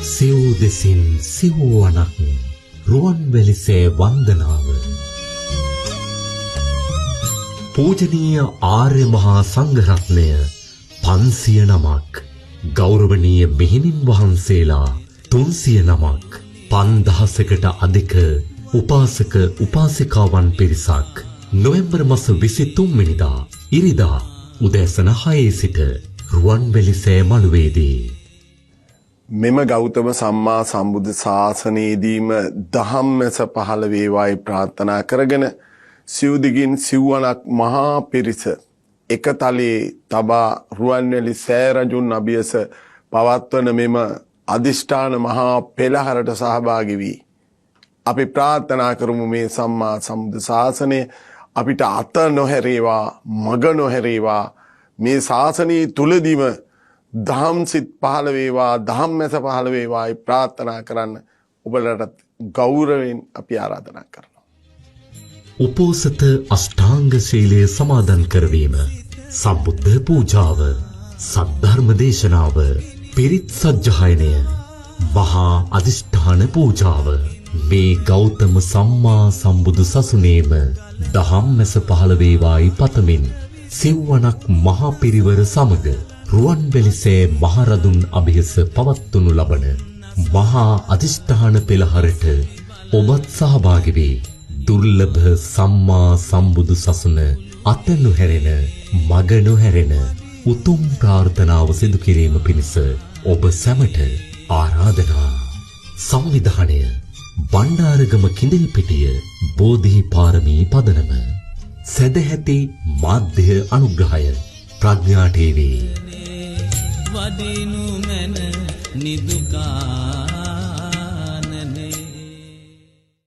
සිව් දෙසින් සිව්වනක් රුවන්වැලිසේ වන්දනාව. පූජනීය ආර්ය මහා සංඝරත්නය 500 නමක්, ගෞරවනීය මෙහෙණින් වහන්සේලා 300 නමක්, 5000කට අධික උපාසක උපාසිකාවන් පිරිසක් නොවැම්බර් මාස 23 වෙනිදා ඉරිදා උදෑසන 6 සිට රුවන්වැලිසේ මළුවේදී මෙම ගෞතම සම්මා සම්බුද්ධ ශාසනයේදීම දහම්මැස පහළ වේවායි ප්‍රාර්ථනා කරගෙන සිව්දිගින් සිව්වනක් මහා පිරිස එකතලයේ තබා රුවන්වැලි සෑරජුන් අභියස පවත්වන මෙම අදිෂ්ඨාන මහා පෙළහරට සහභාගී වී අපි ප්‍රාර්ථනා කරමු මේ සම්මා සම්බුද්ධ ශාසනය අපිට අත නොහැරේවා, මග නොහැරේවා. මේ ශාසනයේ තුලදීම දහම් සිත් පහළ වේවා, දහම් මැස පහළ වේවායි ප්‍රාර්ථනා කරන්න ඔබලට ගෞරවයෙන් අපි ආරාධනා කරනවා. උපෝසත අෂ්ටාංග ශීලය සමාදන් කරවීම, සම්බුද්ධ පූජාව, සද්ධර්ම දේශනාව, පිරිත් සජ්ජායනය, මහා අදිෂ්ඨාන පූජාව මේ ගෞතම සම්මා සම්බුදු සසුනේම දහම් මැස පහළ වේවායි පතමින් සිව්වනක් මහා පිරිවර සමග රුවන්වැලිසේ මහරදුන් අභියස පවත්වනු ලබන මහා අදිෂ්ඨාන පෙළහරට ඔබත් සහභාගී වී දුර්ලභ සම්මා සම්බුදු සසුන අත නොහැරෙන, මග නොහැරෙන උතුම් ප්‍රාර්ථනාව සිදු කිරීම පිණිස ඔබ සැමට ආරාධනා. සංවිධානය බණ්ඩාරගම කිඳිල්පිටිය බෝධිපාරමී පදනම. සදැහැති මාධ්‍ය අනුග්‍රහය ප්‍රඥා ටීවී. වදිනු මැන නිදුකා